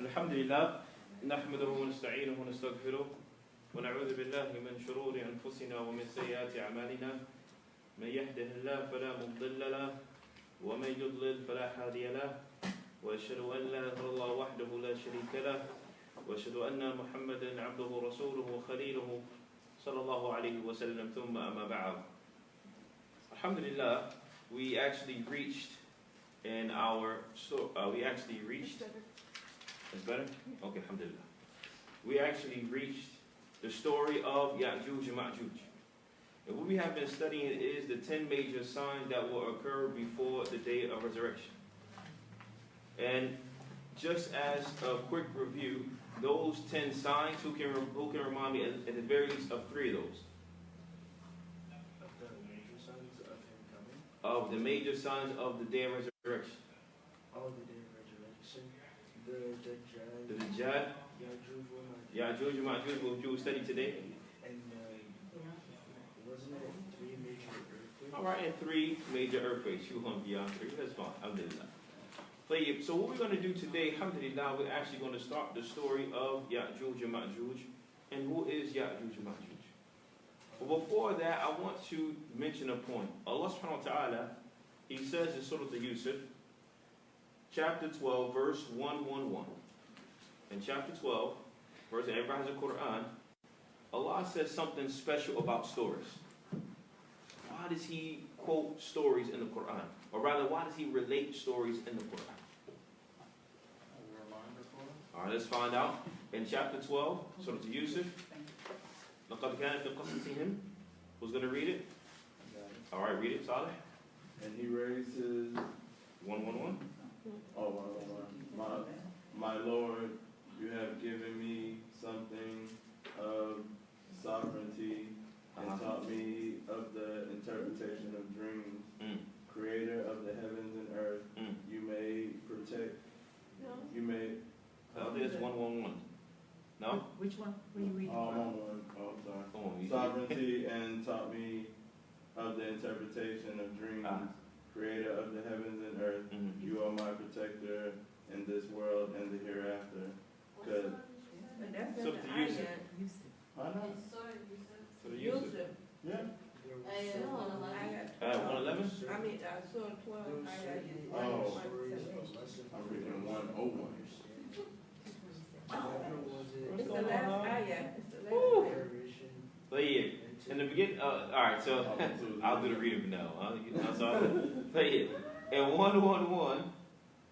الحمد لله نحمده ونستعينه ونستغفره ونعوذ بالله من شرور أنفسنا ومن سيئات أعمالنا من يهده الله فلا مضل له ومن يضلل فلا هادي له وأشهد أن لا إله إلا الله وحده لا شريك له وأشهد أن محمدا عبده ورسوله وخليله صلى الله عليه وسلم ثم أما بعد. Alhamdulillah, we actually reached in our It's better? Okay, alhamdulillah. We actually reached the story of Yajooj and Majooj. And what we have been studying is the 10 major signs that will occur before the day of resurrection. And just as a quick review, those 10 signs, who can remind me at the very least of 3 of those? The major signs of him coming. Of the major signs of the day of resurrection. Oh, the day of resurrection. The Dajjal. Yajooj and Majooj, what we study today. And wasn't it 3 major earthquakes? Alright, and 3 major earthquakes. Beyond 3. That's fine. Alhamdulillah. So what we're going to do today, alhamdulillah, we're actually going to start the story of Yajooj and Majooj. And who is Yajooj and Majooj? But before that, I want to mention a point. Allah subhanahu wa ta'ala, He says in Surah Yusuf, chapter 12, verse 111. In chapter 12, verse, everybody has a Quran, Allah says something special about stories. Why does He quote stories in the Quran? Or rather, why does He relate stories in the Quran? Alright, let's find out. In chapter 12, Surah Yusuf, لَقَدْ كَانَ فِي قَصَصِهِمْ. Who's going to read it? Alright, read it, Saleh. And he raised his 111. My Lord, you have given me something of sovereignty and taught me of the interpretation of dreams. Creator of the heavens and earth, you may protect. You may. There's 111. No? Which one were you reading? I'm on one. Oh, sorry. Oh, Sovereignty and taught me of the interpretation of dreams. Creator of the heavens and earth, you are my protector in this world and the hereafter. Good. So to Yusuf. I know. So to Yusuf. Yeah. 111? I mean, Surah 12. Oh. I'm reading 101. It's the last ayah. It's the last ayah. So yeah, in the beginning, alright, so I'll do the reading now. So yeah, in 111,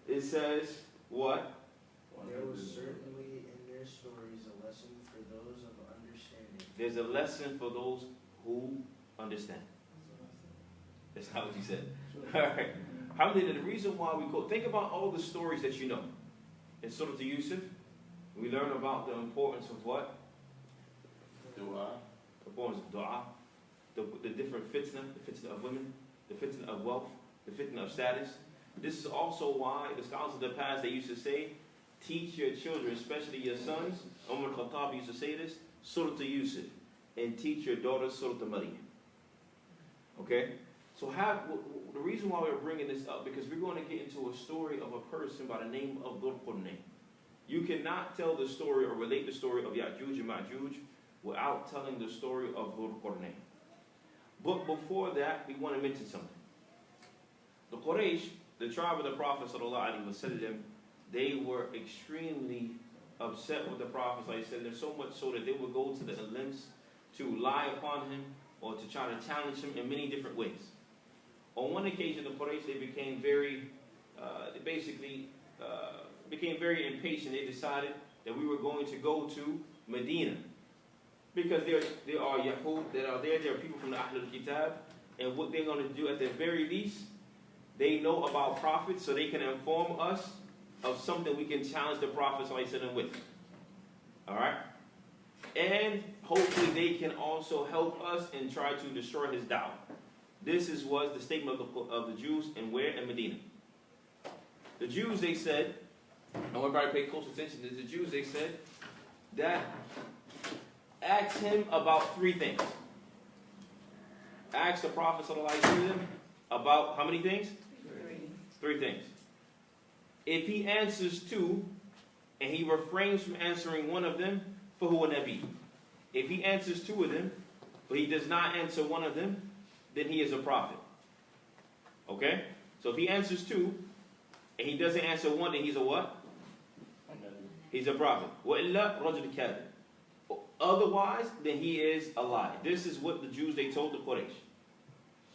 it says what? There was certainly in their stories a lesson for those of understanding. There's a lesson for those who understand. That's not what he said. Alright. Alhamdulillah, the reason why we quote, think about all the stories that you know. In Surah Yusuf, we learn about the importance of what? Dua. The importance of dua, the different fitna, the fitna of women, the fitna of wealth, the fitna of status. This is also why the scholars of the past, they used to say, teach your children, especially your sons. Umar al-Khattab used to say this, Surah Yusuf, and teach your daughters Surah Maryam. Okay? So the reason why we're bringing this up, because we're going to get into a story of a person by the name of Dhul Qurnayn. You cannot tell the story or relate the story of Yajooj and Majooj without telling the story of Dhul Qurnayn. But before that, we want to mention something. The Quraysh, the tribe of the Prophet ﷺ, they were extremely upset with the Prophet ﷺ, so much so that they would go to the lengths to lie upon him or to try to challenge him in many different ways. On one occasion, the Quraysh, they became very impatient. They decided that we were going to go to Medina. Because there are Yahood that are there are people from the Ahlul Kitab, and what they're going to do at the very least, they know about prophets, so they can inform us of something we can challenge the Prophet ﷺ with. Alright? And hopefully they can also help us and try to destroy his da'wah. This was the statement of the Jews, and where? In Medina. The Jews, they said, and everybody pay close attention to this, the Jews, they said that ask him about 3 things. Ask the Prophet ﷺ about how many things? 3 things. If he answers 2 and he refrains from answering one of them, فَهُوَ نَبِيٌّ. If he answers two of them, but he does not answer one of them, then he is a prophet. Okay? So if he answers two, and he doesn't answer one, then he's a what? He's a prophet. وَإِلَّا رَجُلٌ كَاذِبٌ. Otherwise, then he is a lie. This is what the Jews, they told the Quraysh.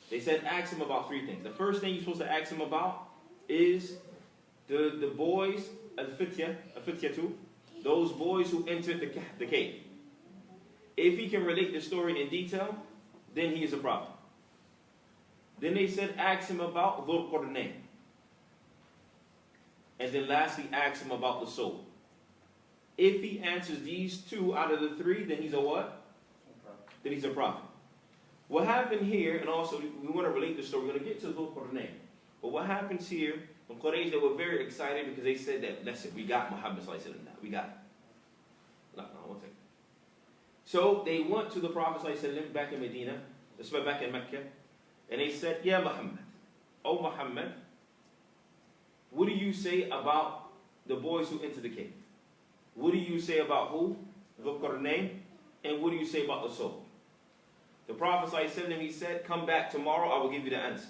They said, ask him about three things. The first thing you're supposed to ask him about is the boys, al-fityatu, those boys who entered the cave. If he can relate the story in detail, then he is a prophet. Then they said, ask him about Dhul Qurnayn. And then lastly, ask him about the soul. If he answers these two out of the three, then he's a what? Then he's a prophet. What happened here, and also we want to relate the story, we're going to get to Dhul Qurnayn. But what happens here, when Quraysh, they were very excited because they said that, listen, we got Muhammad sallallahu alaihi wasallam now. We got it. No, one second. So they went to the Prophet sallallahu alaihi wasallam back in Medina, back in Mecca, and they said, Ya Muhammad, oh Muhammad, what do you say about the boys who entered the cave? What do you say about who? Dhul Qurnayn. And what do you say about the soul? The Prophet ﷺ, he said, come back tomorrow, I will give you the answer.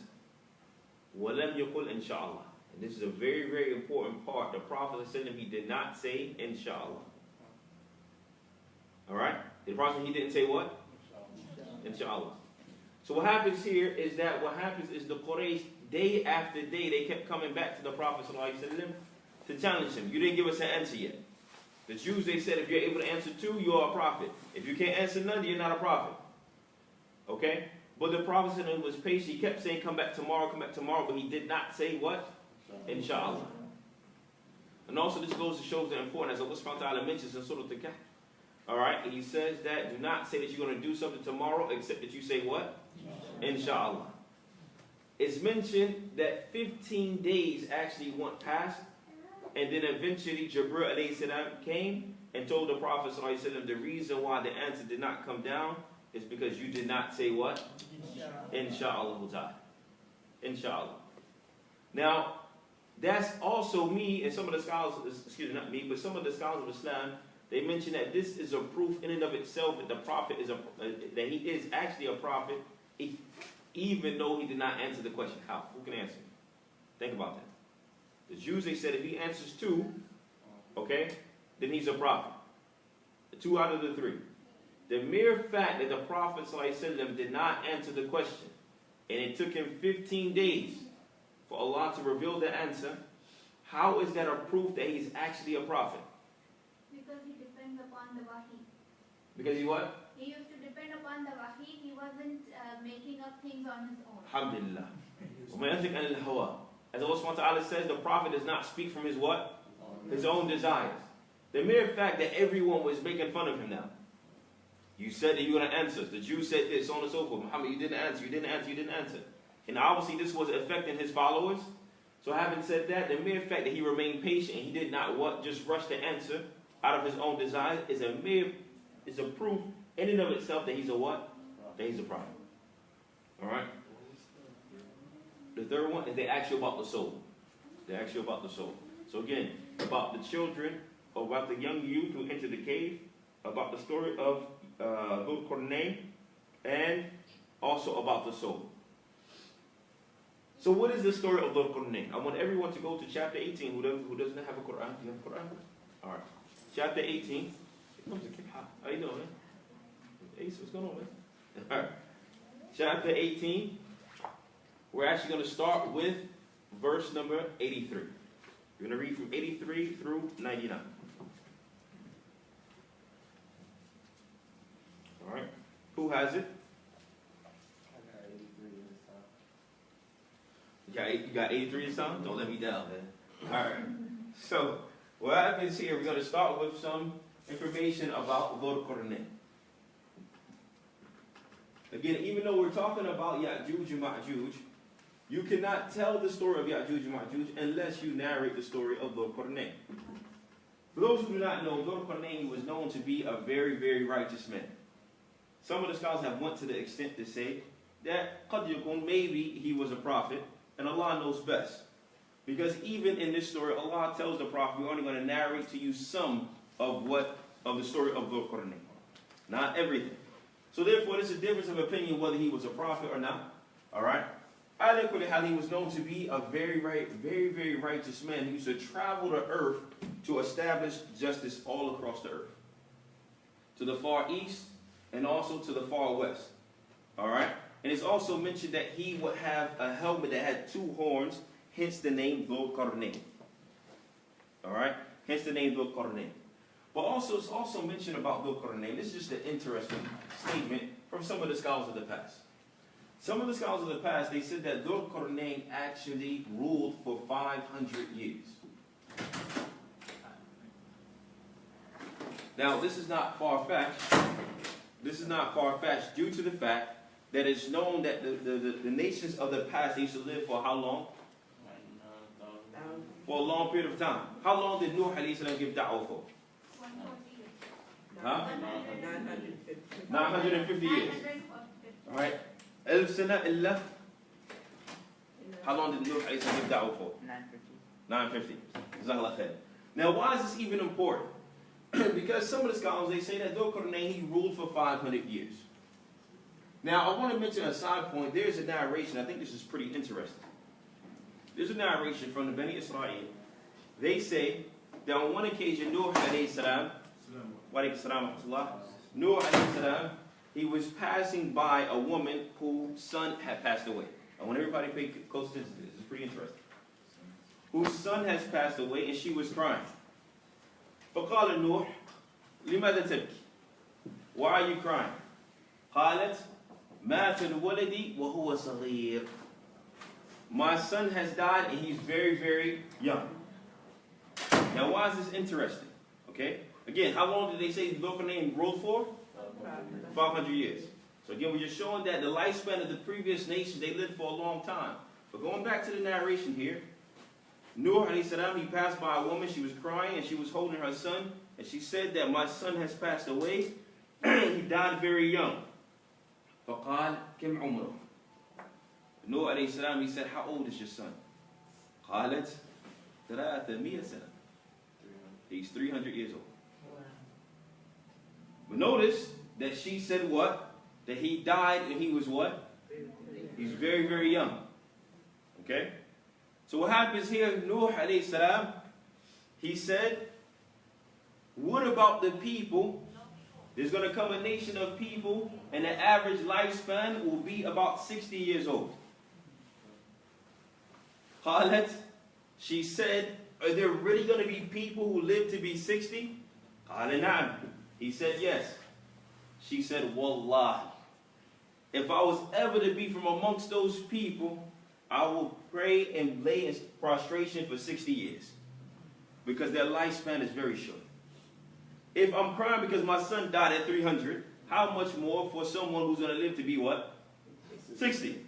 وَلَمْ يَقُلْ إِنْشَاءَ. And this is a very, very important part. The Prophet ﷺ, he did not say inshallah. Alright? The Prophet, he didn't say what? Inshallah. So what happens here is that the Quraysh, day after day, they kept coming back to the Prophet ﷺ to challenge him. You didn't give us an answer yet. The Jews, they said, if you're able to answer two, you are a prophet. If you can't answer none, you're not a prophet. Okay? But the Prophet was patient. He kept saying, come back tomorrow, but he did not say what? Inshallah. And also this goes to show the importance, as Allah subhanahu wa ta'ala mentions in Surah Al-Kahf. Alright? He says that, do not say that you're going to do something tomorrow, except that you say what? Inshallah. It's mentioned that 15 days actually went past, and then eventually Jibreel alayhi salam came and told the Prophet sallallahu alaihi wasallam the reason why the answer did not come down is because you did not say what? Inshallah ta'ala. Inshallah. Now, that's also me and some of the scholars, excuse me, not me, but some of the scholars of Islam, they mention that this is a proof in and of itself that the Prophet is that he is actually a prophet, even though he did not answer the question. How? Who can answer? Think about that. The Jews, they said if he answers two, okay, then he's a prophet. Two out of the three. The mere fact that the Prophet ﷺ did not answer the question, and it took him 15 days for Allah to reveal the answer, how is that a proof that he's actually a prophet? Because he depends upon the wahi. Because he what? He used to depend upon the wahi. He wasn't making up things on his own. Alhamdulillah. As Allah subhanahu wa ta'ala says, the Prophet does not speak from his what? His own desires. The mere fact that everyone was making fun of him now. You said that you were going to answer. The Jews said this, so on and so forth. Muhammad, you didn't answer, you didn't answer, you didn't answer. And obviously this was affecting his followers. So having said that, the mere fact that he remained patient and he did not what? Just rush the answer out of his own desires is a proof in and of itself that he's a what? That he's a prophet. Alright? The third one is they ask you about the soul. They ask you about the soul. So again, about the children, about the young youth who entered the cave, about the story of Dhul Qurnayn, and also about the soul. So what is the story of Dhul Qurnayn? I want everyone to go to chapter 18. Who doesn't have a Quran? Do you have a Quran? Alright. Chapter 18. Here comes the kid. How you doing, man? Ace, what's going on, man? Alright. Chapter 18. We're actually going to start with verse number 83. We're going to read from 83 through 99. Alright. Who has it? I got 83 this time. You got 83 this time? Don't let me down, man. Alright. So, what happens here, we're going to start with some information about Dhul Qurnayn. Again, even though we're talking about Yajooj and Majooj, you cannot tell the story of Yajooj and Majooj unless you narrate the story of Dhul Qurnayn. For those who do not know, Dhul Qurnayn was known to be a very, very righteous man. Some of the scholars have went to the extent to say that qad yakun, maybe he was a prophet, and Allah knows best. Because even in this story, Allah tells the Prophet, we're only going to narrate to you some of the story of Dhul Qurnayn. Not everything. So therefore, there's a difference of opinion whether he was a prophet or not. Alright? He was known to be a very, very righteous man. He used to travel the earth to establish justice all across the earth. To the far east and also to the far west. Alright? And it's also mentioned that he would have a helmet that had 2 horns, hence the name Dhul Qurnayn. Alright? Hence the name Dhul Qurnayn. But also, it's also mentioned about Dhul Qurnayn. This is just an interesting statement from some of the scholars of the past. Some of the scholars of the past, they said that Dhul Qurnayn actually ruled for 500 years. Now, this is not far-fetched. This is not far-fetched due to the fact that it's known that the nations of the past, they used to live for how long? For a long period of time. How long did Nuh alayhi salam give da'wah for? 950 years. Alright. How long did Nuh alayhi salam give da'wah for? 950. Now, why is this even important? Because some of the scholars, they say that Dhul Qurnayn, he ruled for 500 years. Now, I want to mention a side point. There's a narration. I think this is pretty interesting. There's a narration from the Bani Israel. They say that on one occasion, Nuh alayhi salam, Nuh alayhi salam, he was passing by a woman whose son had passed away. I want everybody to pay close attention to this. It's pretty interesting. Whose son has passed away, and she was crying. فقال نوح لماذا تبكي? Why are you crying? قالت مات ولدي وهو صغير. My son has died and he's very young. Now, why is this interesting? Okay? Again, how long did they say Dhul Qurnayn ruled for? 500 years. So again, we're just showing that the lifespan of the previous nations, they lived for a long time. But going back to the narration here, Nuh alayhi salam, he passed by a woman, she was crying and she was holding her son, and she said that my son has passed away, he died very young. فقال كم عمره? Nuh alayhi salam, he said, how old is your son? قالت 300 سنة. He's 300 years old. But notice that she said what? That he died and he was what? He's very young. Okay? So what happens here, Nuh alayhi salam, he said, what about the people? There's going to come a nation of people and the average lifespan will be about 60 years old. Qalat, she said, are there really going to be people who live to be 60? Qala na'am. He said yes. She said, Wallahi, if I was ever to be from amongst those people, I will pray and lay in prostration for 60 years. Because their lifespan is very short. If I'm crying because my son died at 300, how much more for someone who's going to live to be what? 60.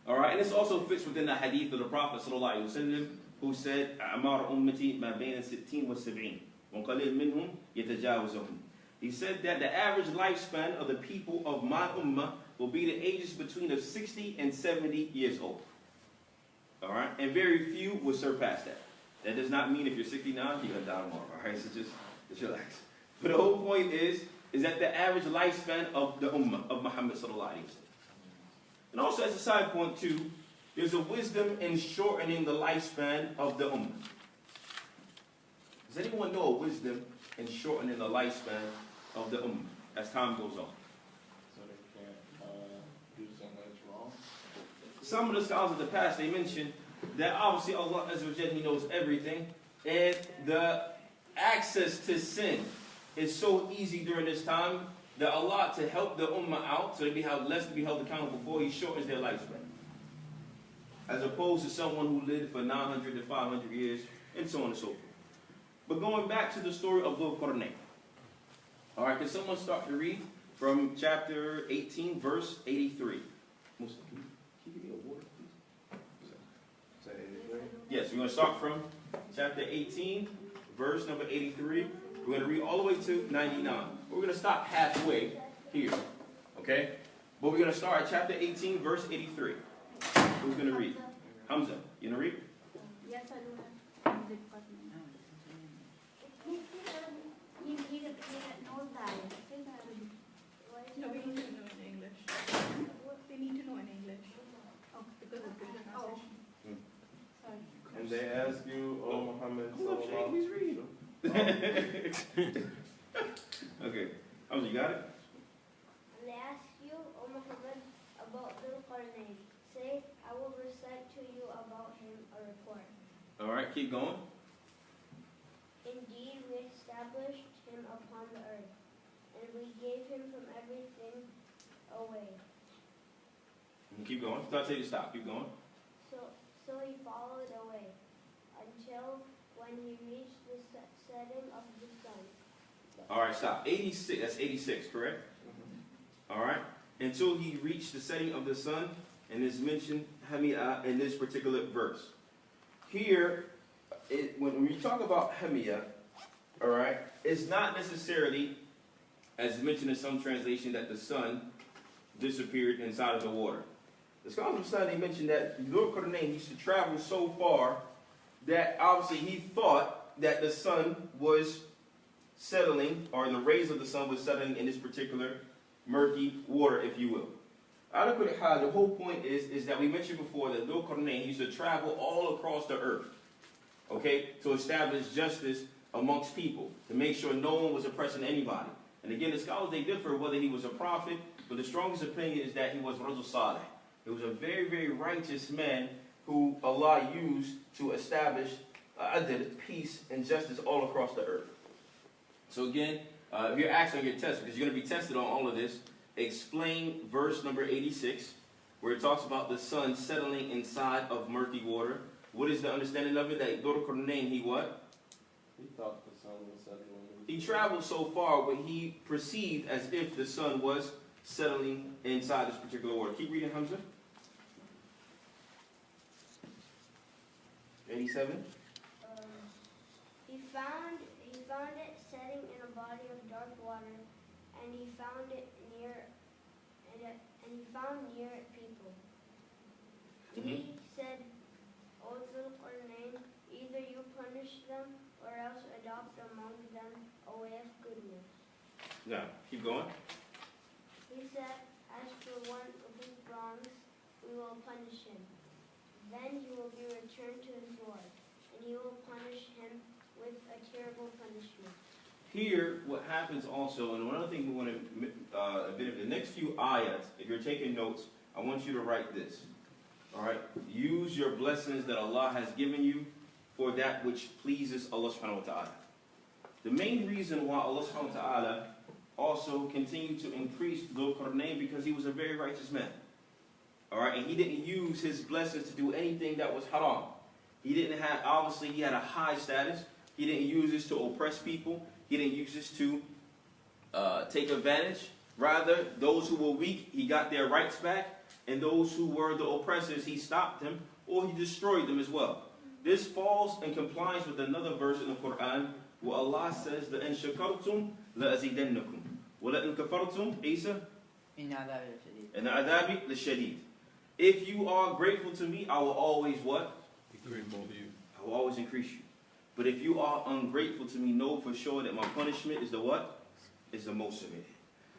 Alright, and this also fits within the hadith of the Prophet ﷺ, who said, أعمار أمتي ما بين 60 و70 وقليل منهم يتجاوزهم. He said that the average lifespan of the people of my ummah will be the ages between of 60 and 70 years old. Alright? And very few will surpass that. That does not mean if you're 69, you're going to die tomorrow. Alright? So just relax. But the whole point is that the average lifespan of the ummah of Muhammad sallallahu alaihi wasallam. And also as a side point too, there's a wisdom in shortening the lifespan of the ummah. Does anyone know a wisdom in shortening the lifespan of the ummah as time goes on? So they can't do something that's wrong? Some of the scholars of the past, they mentioned that obviously Allah Azza wa Jalla, He knows everything, and the access to sin is so easy during this time that Allah, to help the ummah out, so they be held less to be held accountable for, He shortens their lifespan. As opposed to someone who lived for 900 to 500 years, and so on and so forth. But going back to the story of Dhul Qurnayn. Alright, can someone start to read from chapter 18, verse 83? Musa, can you give me a water, please? Yes, we're going to start from chapter 18, verse number 83. We're going to read all the way to 99. We're going to stop halfway here. Okay? But we're going to start at chapter 18, verse 83. Who's going to read? Hamza, you know read? Yes, I do have. He knows that. No, we need to know in English. We need to know in English. Oh, because of the pronunciation. Sorry. And they ask you, oh Muhammad, Hold up, Shane, he's reading. Okay, Hamza, you got it? And they ask you, O Muhammad, about Dhul Qurnayn. Say, I will recite to you about him a report. All right, keep going. Indeed, we established him upon the earth, and we gave him from everything away. Keep going. Start till you stop. Keep going. So he followed away, until when he reached the setting of the sun. All right, stop. 86. That's 86, correct? All right. Until he reached the setting of the sun, and is mentioned Hamia in this particular verse. Here, when we talk about Hamia, all right, it's not necessarily, as mentioned in some translation, that the sun disappeared inside of the water. The scholars of Islam, they mentioned that Dhul Qurnayn used to travel so far that obviously he thought that the sun was settling, or the rays of the sun was settling in this particular murky water, if you will. The whole point is that we mentioned before that Dhul Qurnayn used to travel all across the earth, okay, to establish justice amongst people, to make sure no one was oppressing anybody. And again, the scholars, they differ whether he was a prophet, but the strongest opinion is that he was Rajul Saleh. He was a very, very righteous man who Allah used to establish peace and justice all across the earth. So again, if you're asked on your test, because you're going to be tested on all of this, explain verse number 86, where it talks about the sun settling inside of murky water. What is the understanding of it? That Dhul Qurnayn, he what? He thought the sun was settling. He traveled so far what he perceived as if the sun was settling inside this particular water. Keep reading, Hamza. 87. He found it setting in a body of dark water, and he found it near it people. He said, O Dhul Qurnayn, either you punish them or else adopt among them a way of goodness. Now, keep going. He said, as for one who wrongs, we will punish him. Then he will be returned to his Lord, and he will punish him with a terrible punishment. Here, what happens also, and one other thing we want to, the next few ayats, if you're taking notes, I want you to write this. All right? Use your blessings that Allah has given you for that which pleases Allah subhanahu wa ta'ala. The main reason why Allah subhanahu wa ta'ala also continued to increase Dhul Qurnayn because he was a very righteous man. All right, and he didn't use his blessings to do anything that was haram. He didn't have, obviously, he had a high status. He didn't use this to oppress people. He didn't use this to take advantage. Rather, those who were weak, he got their rights back. And those who were the oppressors, he stopped them or he destroyed them as well. This falls in compliance with another verse in the Quran where Allah says, لَإِن شَكَرْتُمْ لَأَزِيدَنَّكُمْ وَلَإِن كَفَرْتُمْ Isa إِنَّ عَذَابِي لَشَدِيدٌ. If you are grateful to me, I will always what? Be grateful to you. I will always increase you. But if you are ungrateful to me, know for sure that my punishment is the what? Is the most severe.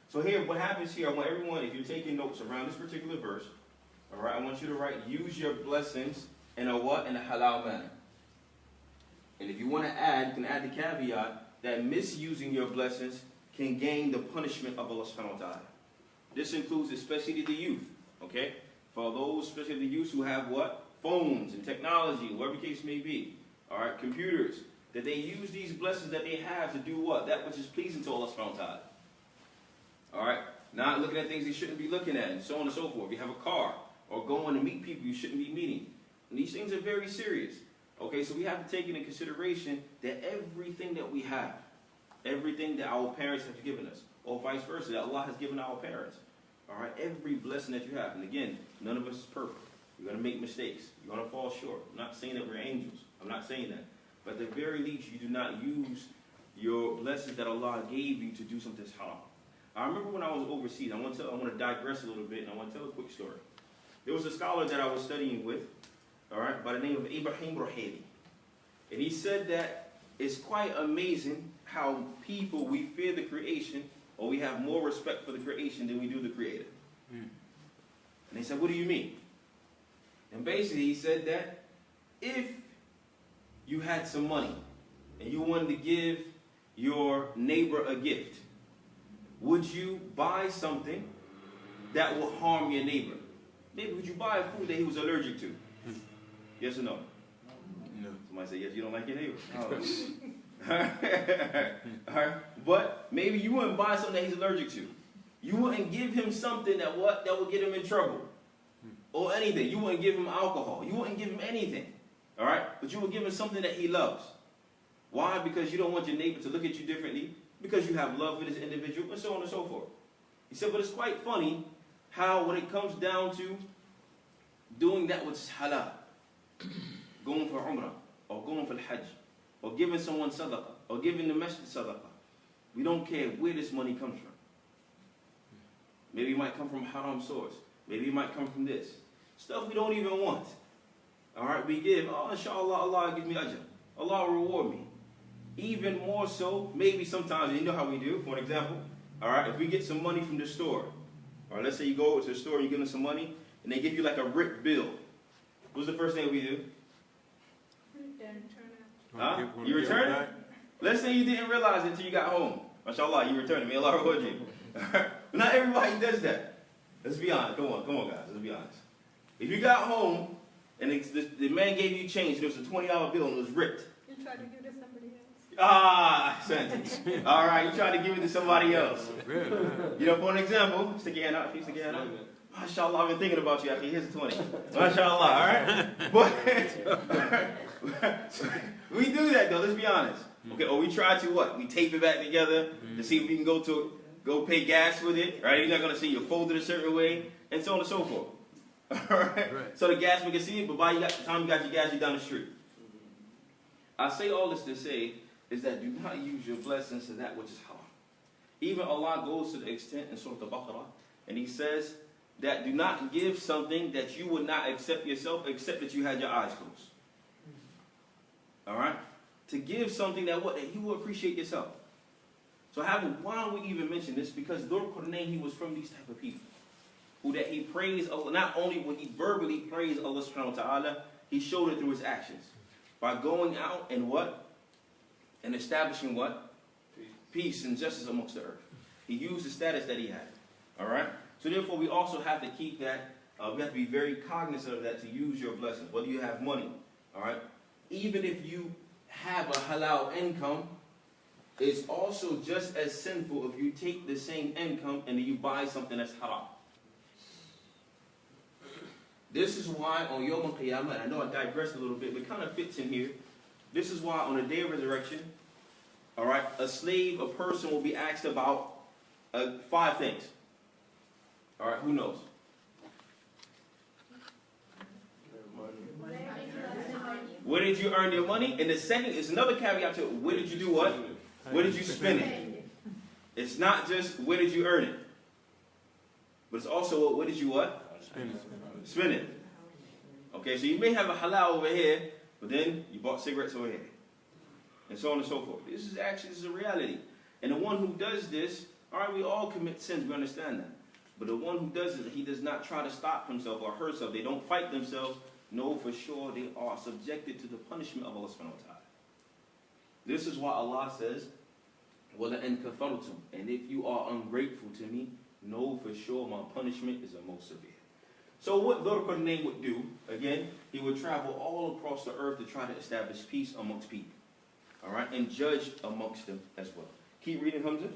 So here, what happens here, I want everyone, if you're taking notes around this particular verse, all right, I want you to write, use your blessings in a what? In a halal manner. And if you want to add, you can add the caveat that misusing your blessings can gain the punishment of Allah subhanahu wa ta'ala. This includes especially the youth, okay? For those, especially the youth who have what? Phones and technology, whatever the case may be, all right, computers, that they use these blessings that they have to do what? That which is pleasing to Allah subhanahu wa ta'ala. All right? Not looking at things they shouldn't be looking at, and so on and so forth. If you have a car, or going to meet people you shouldn't be meeting. And these things are very serious. Okay, so we have to take into consideration that everything that we have, everything that our parents have given us, or vice versa, that Allah has given our parents, all right, every blessing that you have, and again, none of us is perfect. You're going to make mistakes. You're going to fall short. I'm not saying that we're angels. I'm not saying that. But at the very least, you do not use your blessings that Allah gave you to do something that's haram. I remember when I was overseas, I want to digress a little bit, and I want to tell a quick story. There was a scholar that I was studying with, all right, by the name of Ibrahim Ruhaili. And he said that it's quite amazing how people, we fear the creation, or we have more respect for the creation than we do the creator. And they said, what do you mean? And basically he said that if you had some money and you wanted to give your neighbor a gift, would you buy something that will harm your neighbor? Maybe would you buy a food that he was allergic to? Yes or no? No. Somebody say yes, you don't like your neighbor. All right. But maybe you wouldn't buy something that he's allergic to. You wouldn't give him something that would get him in trouble. Or anything. You wouldn't give him alcohol. You wouldn't give him anything. All right? But you would give him something that he loves. Why? Because you don't want your neighbor to look at you differently. Because you have love for this individual, and so on and so forth. He said, but it's quite funny how when it comes down to doing that which is halal, going for umrah, or going for hajj, or giving someone sadaqah, or giving the masjid sadaqah, we don't care where this money comes from. Maybe it might come from a haram source. Maybe it might come from this. Stuff we don't even want. Alright, we give, oh, inshallah, Allah give me ajr. Allah will reward me. Even more so, maybe sometimes, you know how we do, for an example, alright, if we get some money from the store, or let's say you go to the store and you give them some money, and they give you like a ripped bill. What's the first thing we do? Return it. Huh? You return it? Let's say you didn't realize it until you got home. MashaAllah, you returned it. May Allah reward you. But not everybody does that. Let's be honest. Come on guys. Let's be honest. If you got home, and the man gave you change, there was a $20 bill and it was ripped. You try to give it to somebody else. Ah, all right, you try to give it to somebody else. You know, for an example, stick your hand out. Stick your hand out. MashaAllah, I've been thinking about you, actually. Here's a 20. MashaAllah, all right? But we do that, though. Let's be honest. Okay, or we try to what? We tape it back together to see if we can go pay gas with it, right? You're not going to see you fold it a certain way, and so on and so forth. All right? So the gas, we can see it, but by the time you got your gas, you're down the street. I say all this to say is that do not use your blessings to that which is haram. Even Allah goes to the extent in Surah Al-Baqarah, and He says that do not give something that you would not accept yourself, except that you had your eyes closed. All right? To give something that you will appreciate yourself. So why don't we even mention this? Because Dhul Qurnayn, he was from these type of people. Who that he praised Allah, not only would he verbally praise Allah subhanahu wa ta'ala, he showed it through his actions. By going out and what? And establishing what? Peace and justice amongst the earth. He used the status that he had. Alright? So therefore we also have to keep that, we have to be very cognizant of that to use your blessings. Whether you have money, alright? Even if you have a halal income, it's also just as sinful if you take the same income and then you buy something that's haram. This is why on Yawm al-Qiyamah, and I know I digressed a little bit, but it kind of fits in here. This is why on the day of resurrection, alright, a person will be asked about 5 things. Alright, who knows? Where did you earn your money? And the second is another caveat to it. Where did you do what? Where did you spend it? It's not just where did you earn it, but it's also where did you what? Spend it. Okay, so you may have a halal over here, but then you bought cigarettes over here, and so on and so forth. This is a reality. And the one who does this, all right, we all commit sins. We understand that. But the one who does it, he does not try to stop himself or herself. They don't fight themselves. Know for sure they are subjected to the punishment of Allah subhanahu wa ta'ala. This is why Allah says, وَلَأَنْ كَفَرْتُمْ, and if you are ungrateful to me, know for sure my punishment is the most severe. So what Dhul Qurnayn would do, again, he would travel all across the earth to try to establish peace amongst people. Alright, and judge amongst them as well. Keep reading, Hamza.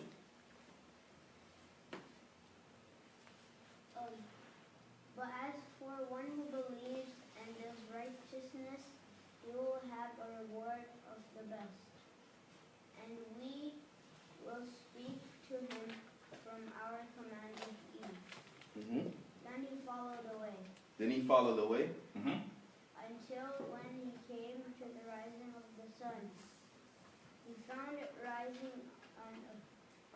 But as for one who believes and does righteousness, he will have a reward of the best. And we will speak to him from our command of ease. Then he followed away. Until when he came to the rising of the sun. He found it rising on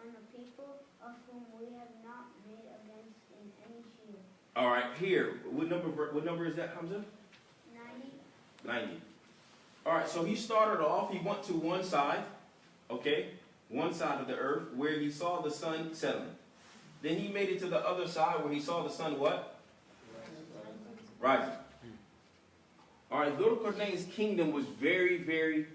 a people of whom we have not made against in any shield. All right, here. What number is that, Hamza? 90. 90. All right, so he started off, he went to one side, okay, one side of the earth where he saw the sun setting. Then he made it to the other side where he saw the sun what? Rising. All right, Dhul Qurnayn's kingdom was very, very,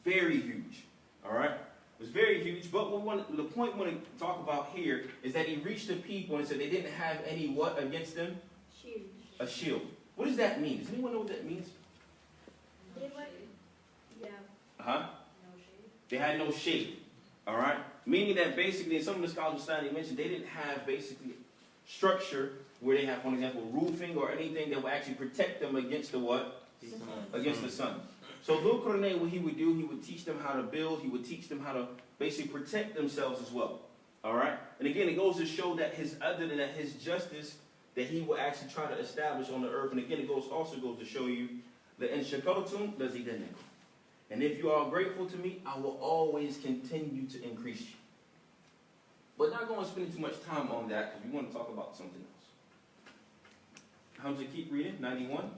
very huge. All right? It was very huge, but the point we want to talk about here is that he reached the people and said they didn't have any what against them? Shield. A shield. What does that mean? Does anyone know what that means? They were, Yeah. Huh? They had no shade. All right? Meaning that basically, in some of the scholars study mentioned, they didn't have basically structure where they have, for example, roofing or anything that would actually protect them against the what? Against the sun. So Dhul Qurnayn, what he would do, he would teach them how to build. He would teach them how to basically protect themselves as well. All right? And again, it goes to show that his justice that he will actually try to establish on the earth. And again, it also goes to show you that in shakartum lazidannakum. And if you are grateful to me, I will always continue to increase you. But not going to spend too much time on that because we want to talk about something else. Hamza, keep reading. 91.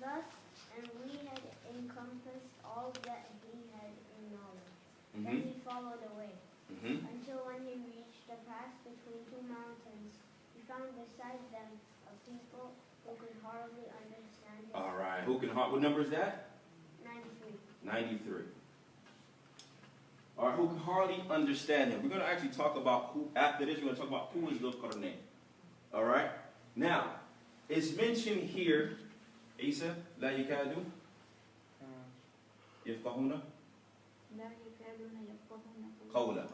thus, and we had encompassed all that he had in knowledge. Then he followed away, until when he reached the pass between two mountains, he found beside them a people who could hardly understand him. All right. What number is that? 93. 93. All right, who can hardly understand him. We're going to actually talk about who, after this, we're going to talk about who is Dhul Qurnayn. All right? Now, it's mentioned here, Isa, la yakadu, yafqahuna, لا يكادون يفقهون qawla. قولا.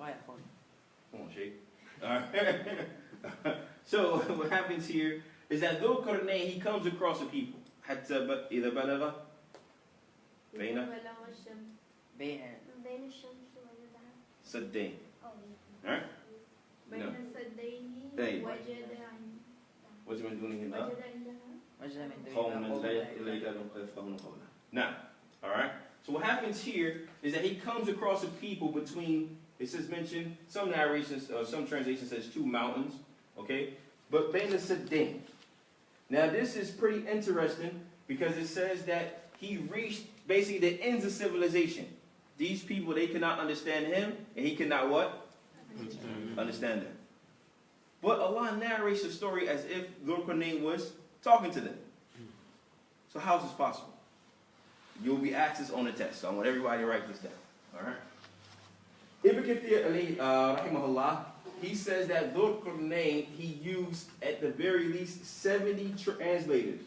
Come on, Sheikh. All right. So, what happens here is that Dhul Qurnayn, he comes across a people. حتى إذا بلغ بين بلغ الشمس بين الشمس والذهب. سدين. Oh, All right? بين No. السدين طيب. وجد وجد من دونه لا. عندها قوم لا يفقهون قولا. Now, all right. So what happens here is that he comes across a people between. It says mentioned some narrations, some translation says two mountains. Okay, but بين السدين. Now this is pretty interesting because it says that he reached basically the ends of civilization. These people, they cannot understand him, and he cannot what? Understand them. But Allah narrates the story as if Dhul Qurnayn was talking to them. So how is this possible? You'll be asked this on the test, so I want everybody to write this down. All right? Ibn Kathir, rahimahullah, he says that Dhul Qurnayn, he used at the very least 70 translators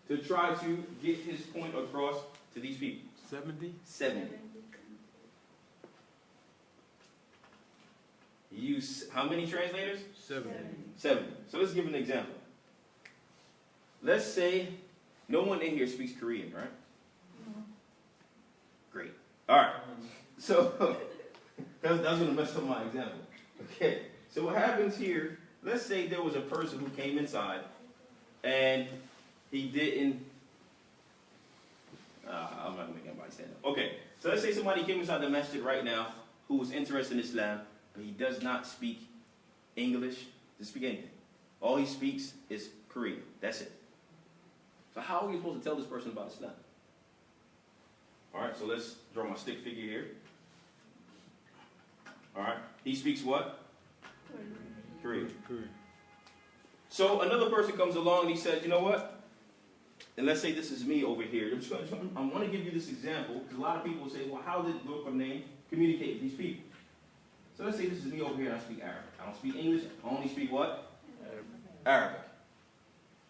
to try to get his point across to these people. 70? 70. He used how many translators? 70. 70. So let's give an example. Let's say no one in here speaks Korean, right? Great. All right. So that's going to mess up my example. Okay. So what happens here, let's say there was a person who came inside and he didn't, I'm not going to make anybody stand up. Okay. So let's say somebody came inside the masjid right now who was interested in Islam, but he does not speak English, doesn't speak anything. All he speaks is Korean. That's it. So how are we supposed to tell this person about Islam? All right, so let's draw my stick figure here. All right, he speaks what? Korean. So another person comes along and he says, you know what? And let's say this is me over here. I want to give you this example because a lot of people say, well, how did Dhul Qurnayn communicate with these people? So let's say this is me over here and I speak Arabic. I don't speak English. I only speak what? Arabic.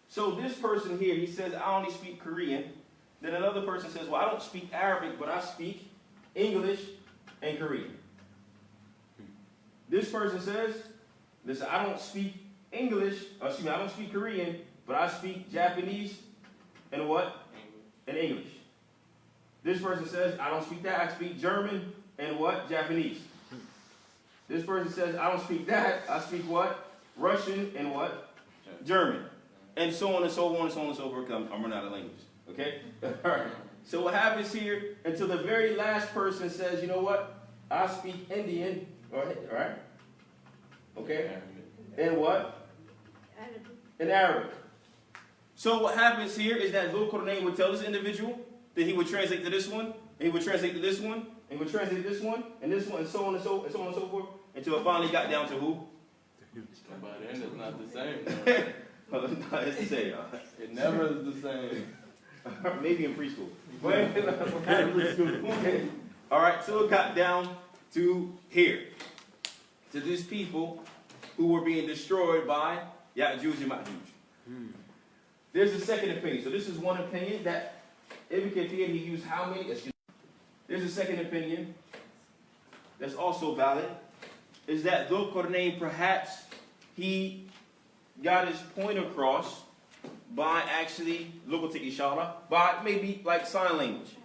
So this person here, he says, I only speak Korean. Then another person says, well, I don't speak Arabic, but I speak English and Korean. This person says, listen, I don't speak English, I don't speak Korean, but I speak Japanese and what? And English. This person says, I don't speak that, I speak German and what? Japanese. This person says, I don't speak that, I speak what? Russian and what? German. And so on and so on and so on and so forth. I'm running out of language. Okay? All right. So what happens here until the very last person says, you know what? I speak Indian. All right? Okay? And what? In Arabic. So what happens here is that Dhul Qurnayn would tell this individual that he would translate to this one, and he would translate to this one, and he would translate to this one, and so on and so on and so forth, until it finally got down to who? By the end, it's not the same. No, it's the same, y'all. It never is the same. Maybe in preschool. All right, so it got down to here, to these people who were being destroyed by Yajooj and Majooj. There's a second opinion. So this is one opinion that Ibn Kathir, he used how many? There's a second opinion that's also valid, is that Dhul Qurnayn, perhaps he got his point across by actually, look at ishara, by maybe like sign language.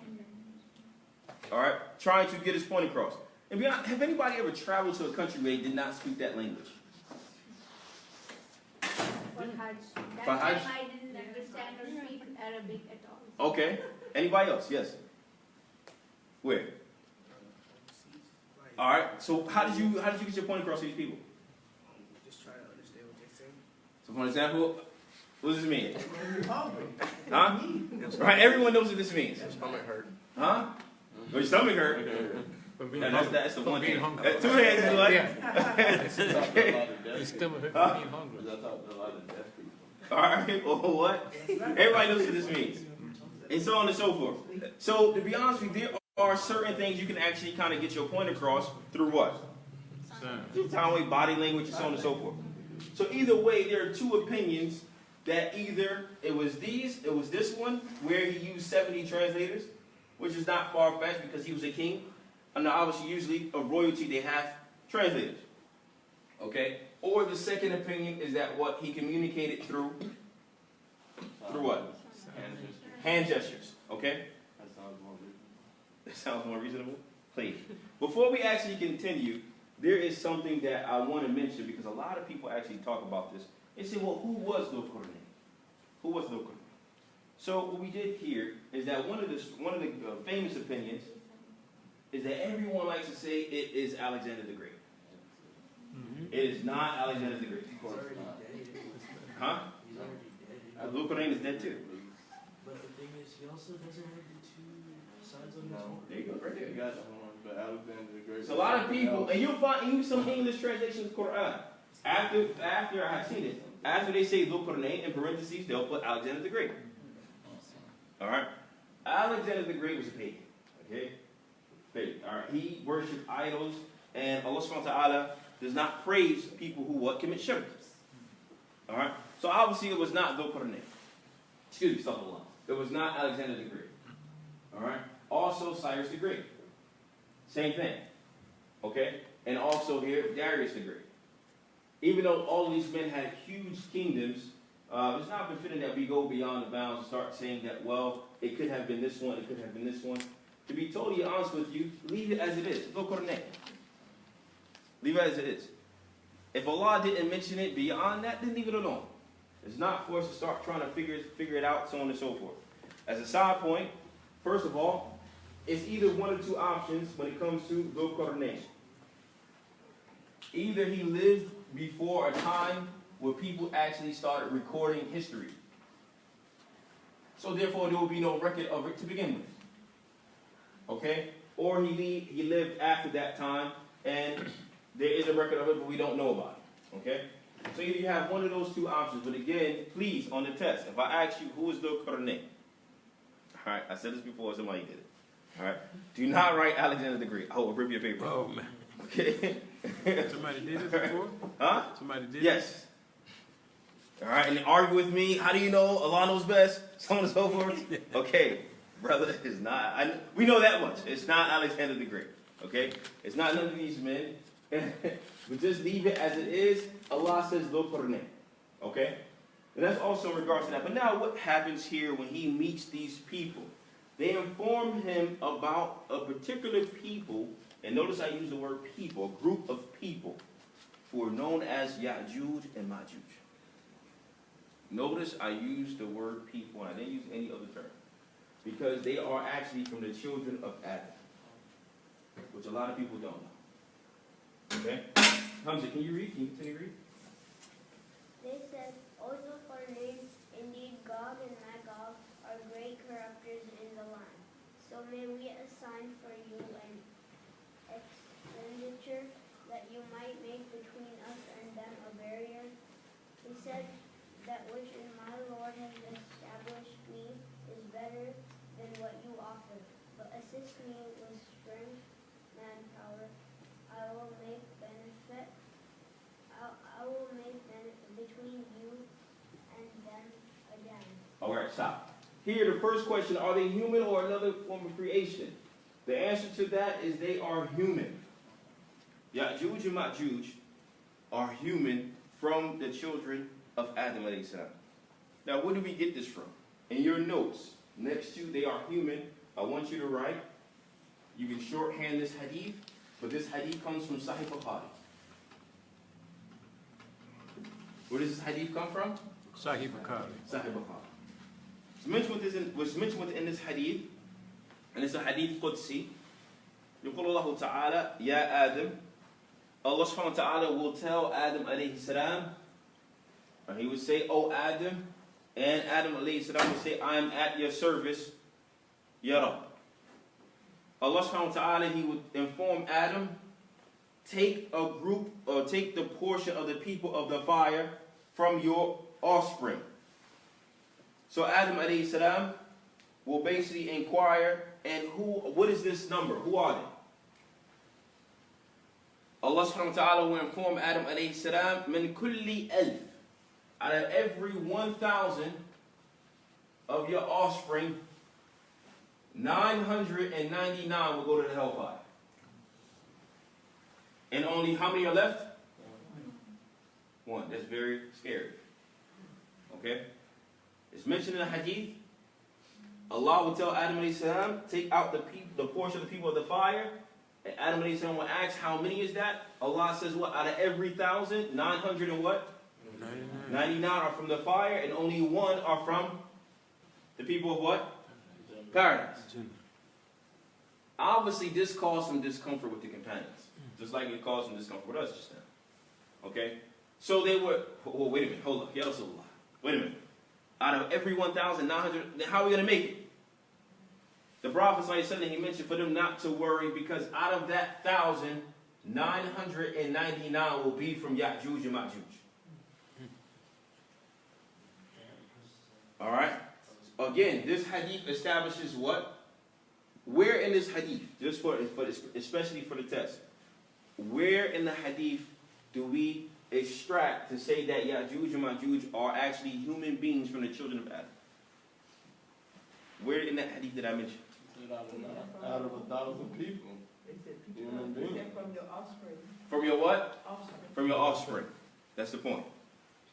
All right, trying to get his point across. And be honest, have anybody ever traveled to a country where they did not speak that language? For Hajj. That For Hajj? time I didn't understand or speak Arabic at all. Okay. Anybody else? Yes. Where? All right. So how did you get your point across to these people? Just try to understand what they're saying. So for example, what does this mean? Huh? Right. Everyone knows what this means. Your stomach hurt. Huh? Your stomach hurt. That's the one thing. 2 hands is what? Your stomach hurt from being hungry. I talked to a lot of deaf people. All right. Well, what? Everybody knows what this means. And so on and so forth. So to be honest with you, there are certain things you can actually kind of get your point across through what? Through time, body language, and so on and so forth. So either way, there are two opinions that either it was this one where he used 70 translators, which is not far-fetched because he was a king. And obviously, usually, of royalty, they have translators. Okay? Or the second opinion is that what he communicated through what? Hand gestures. Okay? That sounds more reasonable. Please. Before we actually continue, there is something that I want to mention because a lot of people actually talk about this. They say, well, who was Dhul Qurnayn? Who was Dhul Qurnayn? So what we did here is that one of the famous opinions is that everyone likes to say it is Alexander the Great. It is not Alexander the Great. He's already dead. Huh? He's already dead. Dhul Qurnayn is dead too. But the thing is, he also doesn't have the two sides on his horn. There you go, right there. You got the horn, but Alexander the Great. So a lot of people, and you'll find even some English translations of Quran. After I have seen it, after they say Dhul Qurnayn in parentheses, they'll put Alexander the Great. All right, Alexander the Great was a pagan. Okay, pagan. All right, he worshipped idols, and Allah Subhanahu wa Taala does not praise people who commit shirk. All right, so obviously it was not Dhul Qurnayn. Excuse me, stop the line. It was not Alexander the Great. All right. Also Cyrus the Great. Same thing. Okay? And also here, Darius the Great. Even though all of these men had huge kingdoms, it's not befitting that we go beyond the bounds and start saying that, well, it could have been this one, it could have been this one. To be totally honest with you, leave it as it is. Dhul Qurnayn. Leave it as it is. If Allah didn't mention it beyond that, then leave it alone. It's not for us to start trying to figure it out, so on and so forth. As a side point, first of all, it's either one of two options when it comes to Dhul Qurnayn. Either he lived before a time where people actually started recording history. So therefore, there will be no record of it to begin with. Okay? Or he lived after that time, and there is a record of it, but we don't know about it. Okay? So either you have one of those two options. But again, please, on the test, if I ask you who is Dhul Qurnayn, all right, I said this before, somebody did it. All right, do not write Alexander the Great. I will rip your paper. Oh man. Okay. Somebody did it before? Huh? Somebody did it? Yes. All right, and they argue with me. How do you know Allah knows best? So on and so forth. Okay, brother, it's not. We know that much. It's not Alexander the Great. Okay, it's not none of these men. But just leave it as it is. Allah says Dhul Qurnayn. Okay? And that's also in regards to that. But now what happens here when he meets these people? They inform him about a particular people, and notice I use the word people, a group of people, who are known as Yajooj and Majooj. Notice I use the word people, and I didn't use any other term. Because they are actually from the children of Adam, which a lot of people don't know. Okay? Hamza, can you read? Can you continue to read? They said, O Dhul Qurnayn, indeed God may we assign for you an expenditure that you might make between us and them a barrier? He said, that which in my Lord has established me is better than what you offer. But assist me with strength, manpower. I will make benefit. I will make benefit between you and them again. All right, stop. Here, the first question, are they human or another form of creation? The answer to that is they are human. Yajooj and Majooj are human from the children of Adam alayhi salam. Now, where do we get this from? In your notes, next to they are human, I want you to write, you can shorthand this hadith, but this hadith comes from Sahih Bukhari. Where does this hadith come from? Sahih Bukhari. Sahih Bukhari. What's mentioned within this hadith, and it's a hadith Qudsi. يقول الله تعالى, Ya Adam. Allah subhanahu wa ta'ala will tell Adam alayhi salam, and he would say, O Adam, and Adam alayhi salam would say, I am at your service, Ya Rabb. Allah subhanahu wa ta'ala, he would inform Adam, take a group, or take the portion of the people of the fire from your offspring. So Adam alayhi salam will basically inquire, and what is this number? Who are they? Allah subhanahu wa ta'ala will inform Adam alayhi salam, min kulli alf, out of every 1,000 of your offspring, 999 will go to the hellfire. And only how many are left? One. That's very scary. Okay? It's mentioned in the hadith. Allah will tell Adam alayhi salam, take out the portion of the people of the fire. And Adam alayhi salam will ask, how many is that? Allah says what? Out of every 1,000, 900 and what? 99 are from the fire, and only one are from the people of what? Paradise. Obviously, this caused some discomfort with the companions. Just like it caused some discomfort with us just now. Okay? So they were, well, wait a minute, hold up. Ya Rasulullah. Wait a minute. Out of every 1,900, how are we going to make it? The Prophet ﷺ, he mentioned for them not to worry, because out of that 1,000, 999 will be from Yajooj and Majooj. Alright? Again, this hadith establishes what? Where in this hadith, just especially for the test, where in the hadith do we extract to say that Yajooj and Majooj are actually human beings from the children of Adam? Where in that hadith did I mention? Out of 1,000 people. Human beings. From your offspring. From your what? Offspring. From your offspring. That's the point.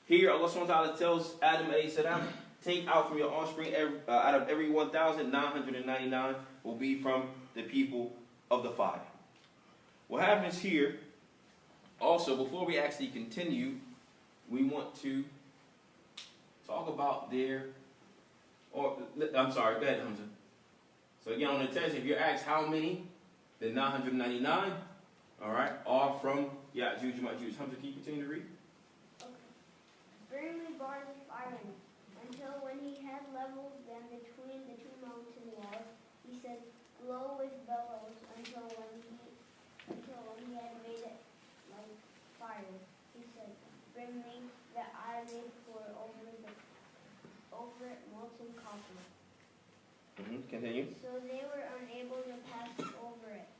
Here, Allah subhanahu wa ta'ala tells Adam alayhi salam, take out from your offspring, out of every 1,999 will be from the people of the fire. What happens here, also, before we actually continue, we want to talk about I'm sorry, go ahead, Hamza. So again, on the test, if you're asked how many, the 999, all right, are from Yajooj and Majooj. Hamza, can you continue to read? Okay. Bring me bars of iron, until when he had leveled them between the two mountain walls, he said, blow with bellows until when he had made it like fire. He said, bring me that I may pour over it molten copper. Continue. So they were unable to pass over it,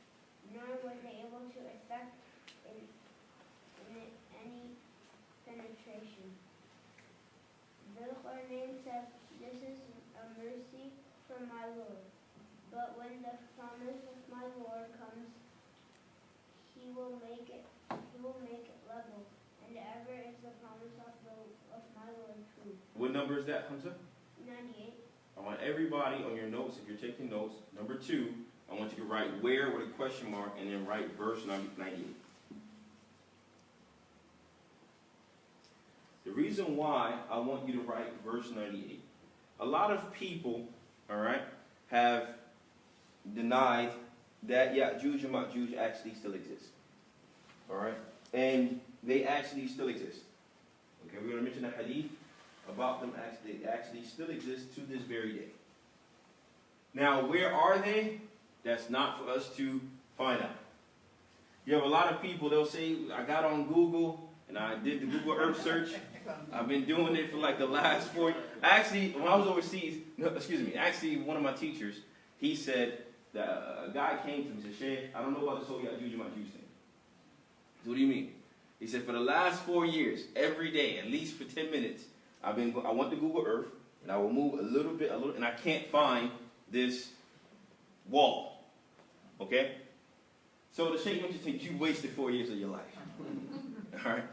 nor were they able to effect in it any penetration. Dhul-Qarnayn said, this is a mercy from my Lord. But when the promise of my Lord comes, he will make it level, and ever is the promise of my Lord true. What number is that, Hamza? 98. I want everybody on your notes, if you're taking notes, number 2, I want you to write where with a question mark, and then write verse 98. The reason why I want you to write verse 98, a lot of people, all right, have denied that Yajooj and Majooj actually still exist. All right? And they actually still exist. Okay, we're going to mention a hadith about them. They actually still exist to this very day. Now, where are they? That's not for us to find out. You have a lot of people, they'll say, I got on Google and I did the Google Earth search. I've been doing it for like the last 4 years. Actually, when I was overseas, actually one of my teachers, he said that a guy came to me and said, Shay, I don't know about this whole Yajooj and Majooj thing. So what do you mean? He said, for the last 4 years, every day, at least for 10 minutes, I went to Google Earth and I will move a little, and I can't find this wall. Okay? So the Shaykh mentioned that you wasted 4 years of your life. All right?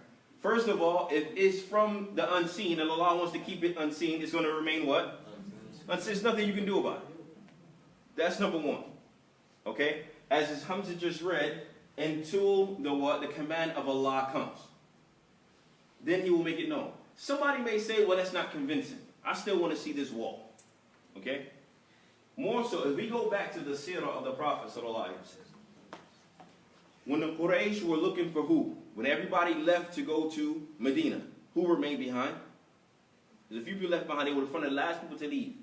First of all, if it's from the unseen and Allah wants to keep it unseen, it's going to remain what? Unseen. There's nothing you can do about it. That's number one. Okay? As Hamza just read, until the command of Allah comes. Then he will make it known. Somebody may say, well, that's not convincing. I still want to see this wall. Okay? More so, if we go back to the seerah of the Prophet sallallahu alaihi wasallam, when the Quraysh were looking for who? When everybody left to go to Medina, who remained behind? There's a few people left behind. They were one of the last people to leave.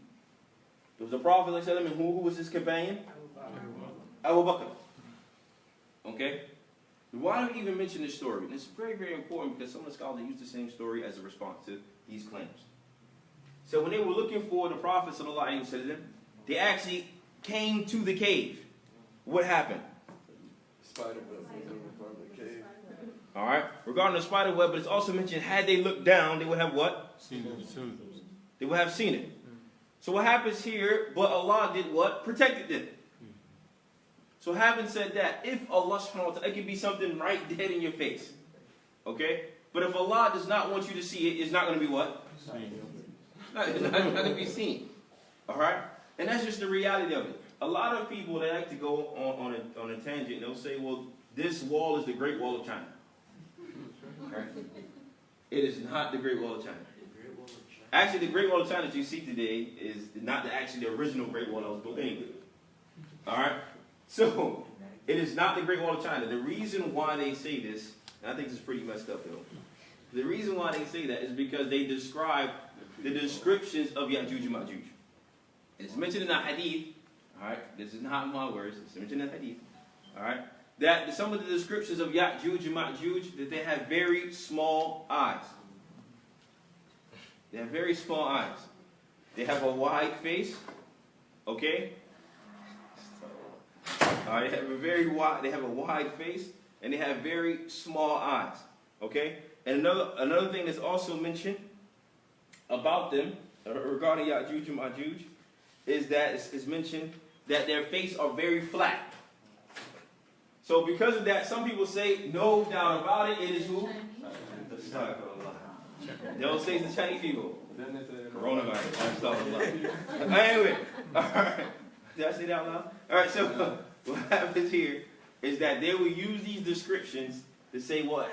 There was the Prophet sallallahu alaihi wasallam, and who was his companion? Abu Bakr. Okay? Why do we even mention this story? And it's very, very important because some of the scholars use the same story as a response to these claims. So when they were looking for the Prophet sallallahu alaihi wasallam, they actually came to the cave. What happened? Spider web from the cave. All right. Regarding the spider web, but it's also mentioned had they looked down, they would have what? Seen it. They would have seen it. So what happens here? But Allah did what? Protected them. So having said that, if Allah subhanahu wa ta'ala, it can be something right dead in your face. Okay? But if Allah does not want you to see it, it's not going to be what? It's not going to be seen. Alright? And that's just the reality of it. A lot of people, they like to go on a tangent and they'll say, well, this wall is the Great Wall of China. Right? It is not the Great Wall of China. Actually, the Great Wall of China that you see today is not actually the original Great Wall that was built in England. Alright? So, it is not the Great Wall of China. The reason why they say this, and I think this is pretty messed up though. The reason why they say that is because they describe the descriptions of Yajooj and Majooj. It's mentioned in the hadith, alright, this is not my words, it's mentioned in the hadith, alright, that some of the descriptions of Yajooj and Majooj, that they have very small eyes. They have very small eyes. They have a wide face, okay? They have a wide face, and they have very small eyes. Okay? And another thing that's also mentioned about them, regarding Yajooj and Majooj, is that it's mentioned that their faces are very flat. So because of that, some people say, no doubt about it, it is who? They'll say it's the Chinese people. Coronavirus. Anyway, alright. Did I say that out loud? Alright, so what happens here is that they will use these descriptions to say, well,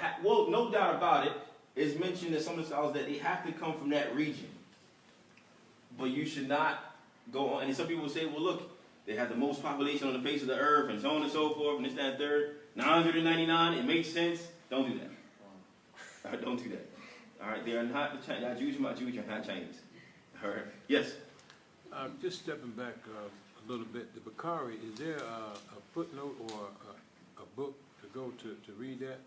no doubt about it, it's mentioned in some of the scholars that they have to come from that region. But you should not go on. And some people say, well, look, they have the most population on the face of the earth, and so on and so forth, and this, that, and third. 999, it makes sense. Don't do that. All right, don't do that. All right, they are not the Chinese. Yajooj and Majooj are not Chinese. All right. Yes? Just stepping back a little bit, the Bukhari, is there a footnote or a book to go to read that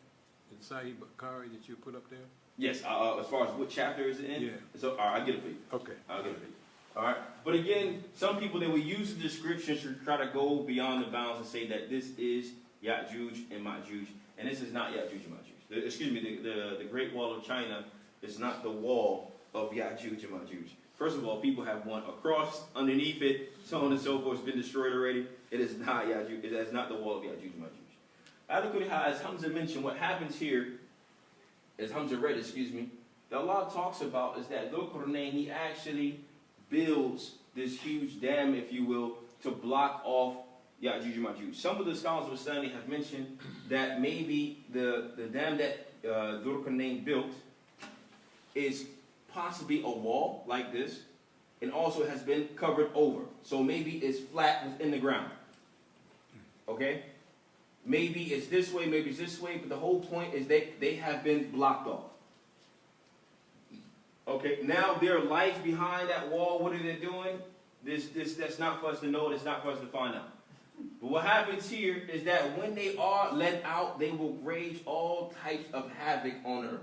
in Sahih Bukhari that you put up there? Yes, as far as what chapter is it in? Yeah. So, all right, I'll get it for you. Okay. I'll get it for you. All right. But again, some people, they will use the descriptions to try to go beyond the bounds and say that this is Yajooj and Majooj, and this is not Yajooj and Majooj. Excuse me, the Great Wall of China is not the wall of Yajooj and Majooj. First of all, people have one across, underneath it, so on and so forth. It's been destroyed already. It is not Yajooj. It is not the wall of Yajooj and Majooj. As Hamza mentioned, what happens here, as Hamza read, that Allah talks about is that Dhul Qurnayn, he actually builds this huge dam, if you will, to block off Yajooj and Majooj. Some of the scholars of study have mentioned that maybe the dam that Dhul Qurnayn built is possibly a wall like this, and also has been covered over. So maybe it's flat within the ground. Okay? Maybe it's this way, maybe it's this way, but the whole point is they have been blocked off. Okay, now their life behind that wall, what are they doing? That's not for us to know. That's not for us to find out. But what happens here is that when they are let out, they will rage all types of havoc on earth.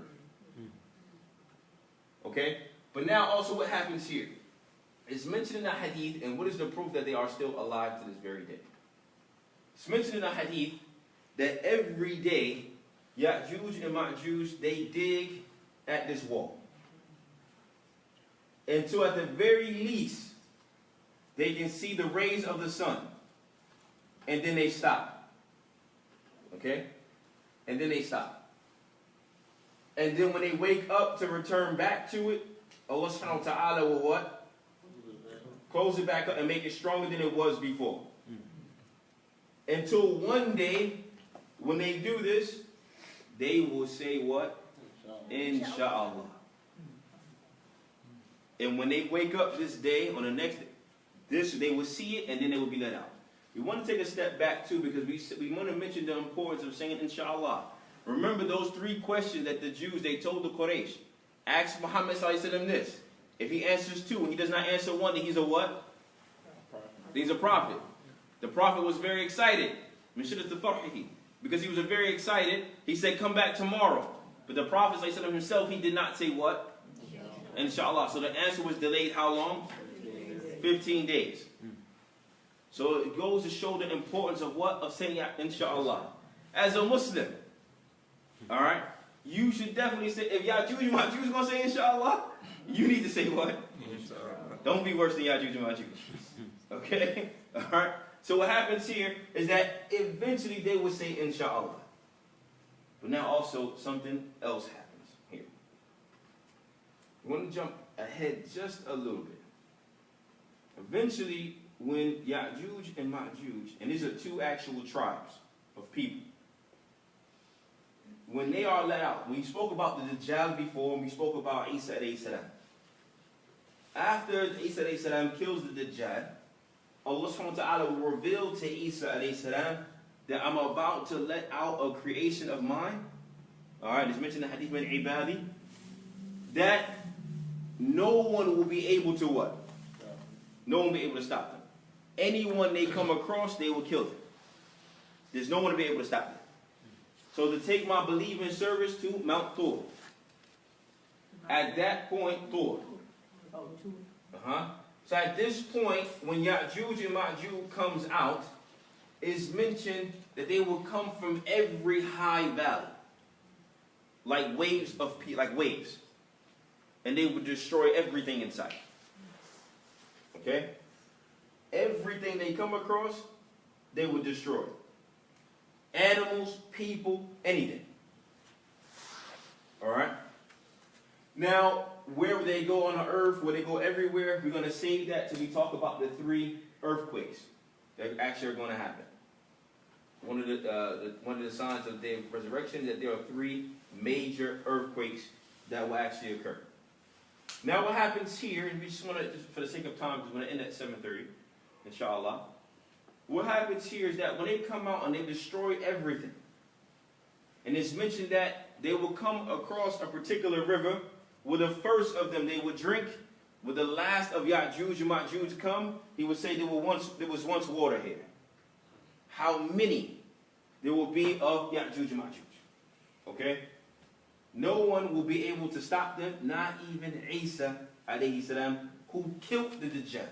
Okay? But now also what happens here? It's mentioned in the hadith, and what is the proof that they are still alive to this very day? It's mentioned in the hadith that every day, Yajooj and Majooj, they dig at this wall. Until at the very least, they can see the rays of the sun. And then they stop. Okay? And then they stop. And then when they wake up to return back to it, Allah subhanahu wa ta'ala will what? Close it back up and make it stronger than it was before. Until one day, when they do this, they will say what? Inshallah. And when they wake up this day, on the next day, they will see it and then they will be let out. We want to take a step back too, because we want to mention the importance of saying inshallah. Remember those 3 questions that the Jews, they told the Quraysh. Ask Muhammad sallallahu alaihi wasallam this. If he answers 2 and he does not answer 1, then he's a what? He's a prophet. The prophet was very excited. Because he was very excited, he said, come back tomorrow. But the prophet sallallahu alaihi wasallam himself, he did not say what? Inshallah. So the answer was delayed how long? 15 days. So it goes to show the importance of what? Of saying inshallah. As a Muslim, alright, you should definitely say, if Yajooj and Majooj is going to say inshallah, you need to say what? Don't be worse than Yajooj and Majooj. Okay? Alright? So what happens here is that eventually they will say inshallah. But now also something else happens here. We want to jump ahead just a little bit. Eventually, when Yajooj and Majooj, and these are 2 actual tribes of people, when they are let out, we spoke about the Dajjal before, and we spoke about Isa alayhi salam. After Isa alayhi salam kills the Dajjal, Allah subhanahu wa ta'ala will reveal to Isa alayhi salam that I'm about to let out a creation of mine. Alright, it's mentioned in the hadith bin Ibadi, that no one will be able to what? No one will be able to stop them. Anyone they come across, they will kill them. There's no one to be able to stop them. So to take my believing service to Mount Thor. At that point, Thor. So at this point, when Yajooj and Majooj comes out, it's mentioned that they will come from every high valley. Like waves of like waves. And they would destroy everything in sight. Okay? Everything they come across, they would destroy. Animals, people, anything. Alright? Now, where they go on the earth, where they go everywhere, we're going to save that till we talk about the 3 earthquakes that actually are going to happen. One of the signs of the resurrection is that there are 3 major earthquakes that will actually occur. Now what happens here, and we just want to, just for the sake of time, because we're going to end at 7:30, inshallah. What happens here is that when they come out and they destroy everything, and it's mentioned that they will come across a particular river, where the first of them they would drink, where the last of Yajooj and Majooj come, he would say there was once water here. How many there will be of Yajooj and Majooj? Okay? No one will be able to stop them, not even Isa alayhi salam, who killed the Dajjal.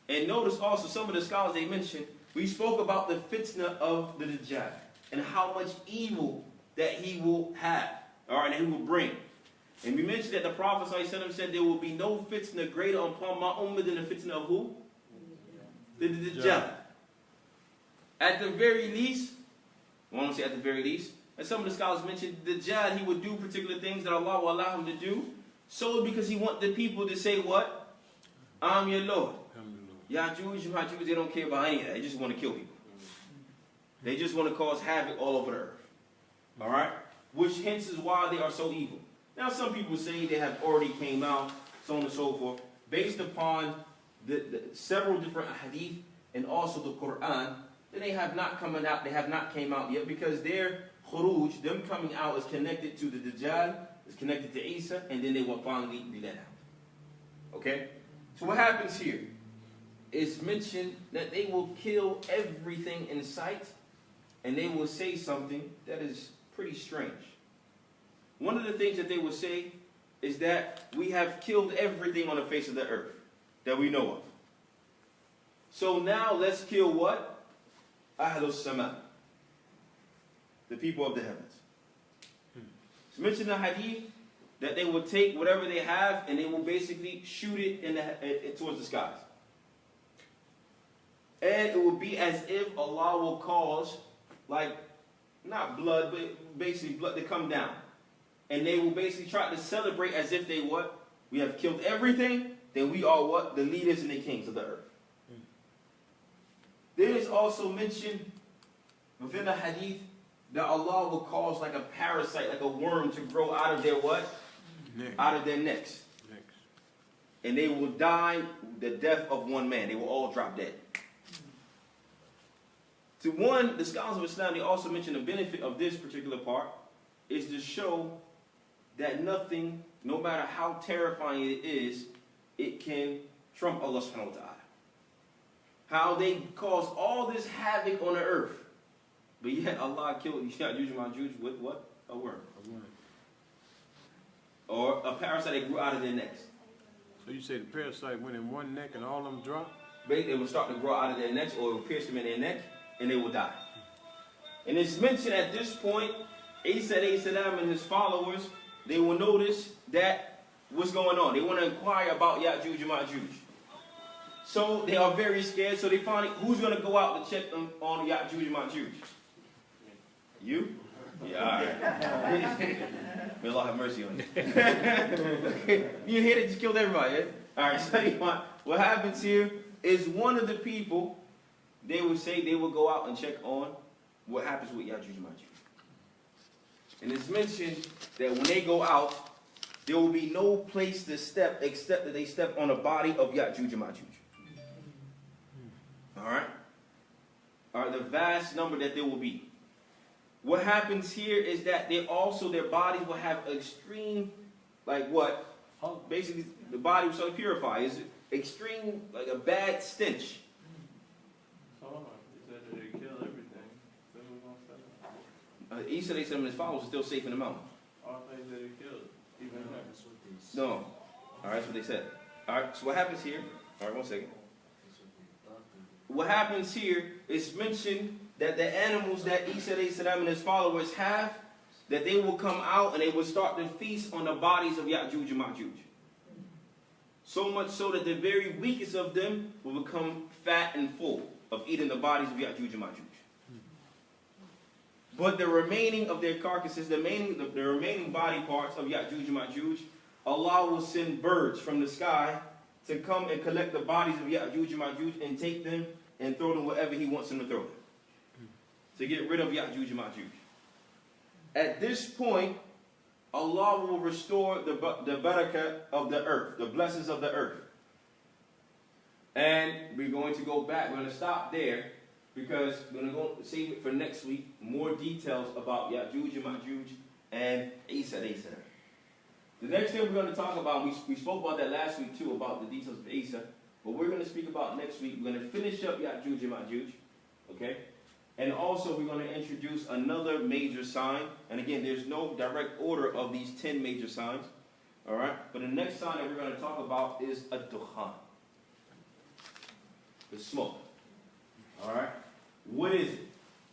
And notice also some of the scholars they mentioned, we spoke about the fitna of the Dajjal and how much evil that he will have, or that he will bring. And we mentioned that the Prophet ﷺ said there will be no fitna greater upon my ummah than the fitna of who? The Dajjal. At the very least, I want to say at the very least, and some of the scholars mentioned the Dajjal, he would do particular things that Allah will allow him to do, solely because he wants the people to say what? I'm your Lord. Yajooj and Majooj, they don't care about any of that. They just want to kill people. They just want to cause havoc all over the earth. Alright? Which hence is why they are so evil. Now some people say they have already came out, so on and so forth, based upon the several different hadith and also the Quran, that they have not come out, they have not came out yet, because their khuruj, them coming out, is connected to the Dajjal, is connected to Isa, and then they will finally be let out. Okay? So what happens here? It's mentioned that they will kill everything in sight, and they will say something that is pretty strange. One of the things that they will say is that we have killed everything on the face of the earth that we know of. So now let's kill what? Ahlus Sama, the people of the heavens. It's mentioned in the hadith that they will take whatever they have and they will basically shoot it towards the skies. And it will be as if Allah will cause, like, not blood, but basically blood to come down. And they will basically try to celebrate as if they what? We have killed everything, then we are what? The leaders and the kings of the earth. There is also mentioned within the hadith that Allah will cause like a parasite, like a worm to grow out of their what? Out of their necks. And they will die the death of one man. They will all drop dead. To one, the scholars of Islam, they also mention the benefit of this particular part is to show that nothing, no matter how terrifying it is, it can trump Allah subhanahu wa ta'ala. How they caused all this havoc on the earth, but yet Allah killed Yajooj and Majooj with what? A worm. Or a parasite that grew out of their necks. So you say the parasite went in one neck and all of them dropped? It will start to grow out of their necks, or it will pierce them in their neck, and they will die. And it's mentioned at this point, Isa and his followers, they will notice that what's going on. They want to inquire about Yajooj and Majooj. So they are very scared, so they finally, who's going to go out to check them on Yajooj and Majooj? You? Yeah, all right. May Allah have mercy on you. You hear they just killed everybody, eh? All right, so what happens here is one of the people, they will say they will go out and check on what happens with Yajooj and Majooj. And it's mentioned that when they go out, there will be no place to step except that they step on the body of Yajooj and Majooj. Alright? Alright, the vast number that there will be. What happens here is that they also, their bodies will have extreme, like what? Basically, the body will start to purify. It's extreme, like a bad stench. He said that they kill everything. So who's gonna Isa, they said his followers are still safe in the mountain. all things that they killed, even them. That's what they said. No. Alright, that's what they said. Alright, so what happens here? Alright, 1 second. That's what they thought they What happens here is mentioned that the animals that Isa and his followers have, that they will come out and they will start to feast on the bodies of Yajooj and Majooj. So much so that the very weakest of them will become fat and full of eating the bodies of Yajooj and Majooj. But the remaining of their carcasses, the remaining body parts of Yajooj and Majooj, Allah will send birds from the sky to come and collect the bodies of Yajooj and Majooj and take them and throw them wherever He wants them to throw them. To get rid of Yajooj and Majooj. At this point, Allah will restore the barakah of the earth, the blessings of the earth. And we're going to go back. We're going to stop there because we're going to go save it for next week. More details about Yajooj and Majooj and Isa. The next thing we're going to talk about, we spoke about that last week too, about the details of Isa. But we're going to speak about next week. We're going to finish up Yajooj and Majooj. Okay? And also we're going to introduce another major sign. And again, there's no direct order of these 10 major signs. Alright? But the next sign that we're going to talk about is ad-dukhan. The smoke. Alright? What is it?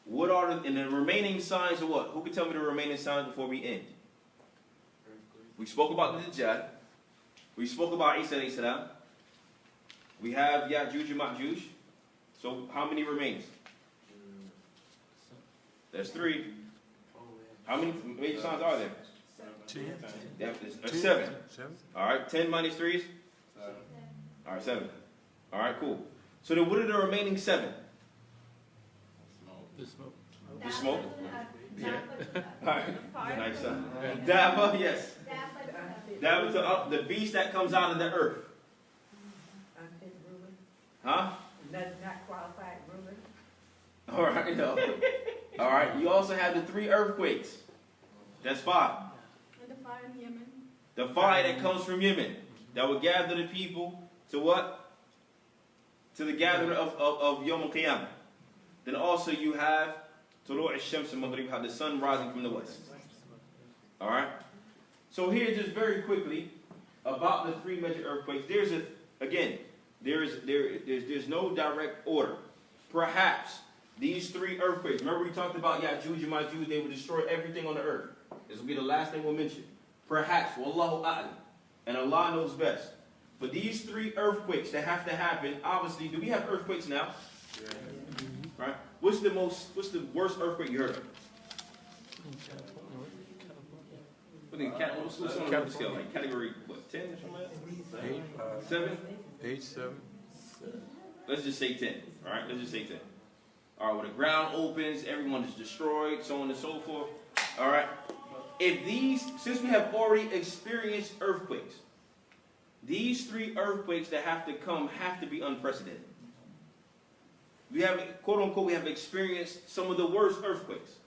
What are and the remaining signs are what? Who can tell me the remaining signs before we end? We spoke about the Dajjal. We spoke about Isa alayhi salam. We have Yajooj and Majooj. So how many remains? There's 3. How many major signs are there? 10. There's 7. 7. Alright, 10 minus 3 is? Alright, 7. Alright, cool. So then what are the remaining 7? The smoke. The smoke? Yeah. Alright, nice son. Dabba, yes. Dabba, the beast that comes out of the earth. Unfit ruler. Huh? Not qualified ruler. Alright, no. Alright, you also have the 3 earthquakes. That's 5. And the fire in Yemen. The fire that comes from Yemen, that will gather the people to what? To the gathering of Yom Al-Qiyamah. Then also you have Tulu' al-Shams al-Maghrib, how the sun rising from the west. Alright? So here, just very quickly, about the three major earthquakes. There's no direct order. Perhaps these three earthquakes, remember we talked about Yajooj and Majooj, they would destroy everything on the earth. This will be the last thing we'll mention. Perhaps, Wallahu a'lam, and Allah knows best. But these three earthquakes that have to happen, obviously, do we have earthquakes now? Yeah. Right? What's the worst earthquake you heard of? What's on the scale? Like category, what, 10 or something like that? 7? 8, 7. Let's just say 10. All right, let's just say 10. All right, when the ground opens, everyone is destroyed, so on and so forth. All right. Since we have already experienced earthquakes, these three earthquakes that have to come have to be unprecedented. We have, quote unquote, we have experienced some of the worst earthquakes.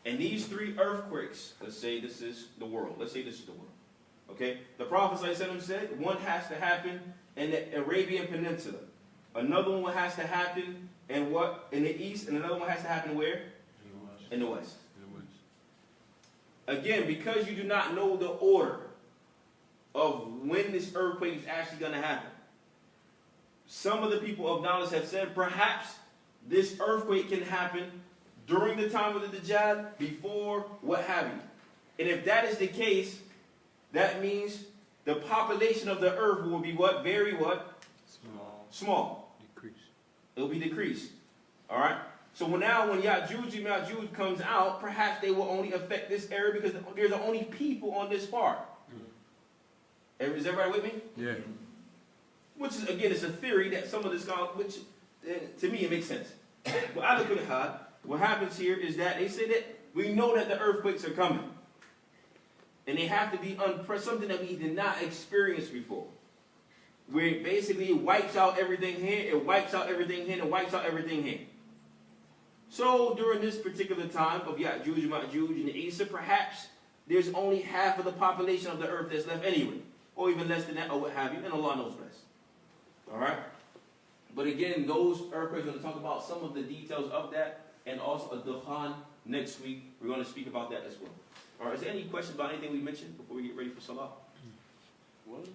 And these three earthquakes, let's say this is the world. Let's say this is the world. Okay? The Prophet ﷺ said one has to happen in the Arabian Peninsula. Another one has to happen in what? In the east. And another one has to happen where? In the west. Again, because you do not know the order of when this earthquake is actually going to happen, some of the people of knowledge have said perhaps this earthquake can happen during the time of the Dajjal, before, what have you. And if that is the case, that means the population of the earth will be what? Very what? Small. Decrease. It will be decreased. All right? So now when Yajooj and Majooj comes out, perhaps they will only affect this area because they're the only people on this part. Is everybody with me? Yeah. Which is, again, it's a theory that some of the scholars, which to me it makes sense. But what happens here is that they say that we know that the earthquakes are coming. And they have to be something that we did not experience before. Where basically it wipes out everything here, it wipes out everything here, and it wipes out everything here. So during this particular time of Yajooj, Majooj, and Isa, perhaps there's only half of the population of the earth that's left anyway. Or even less than that, or what have you, and Allah knows best. Alright? But again, those earthquakes, we're going to talk about some of the details of that, and also a Dhul-Qarnayn next week. We're going to speak about that as well. Alright, is there any questions about anything we mentioned before we get ready for Salah? What?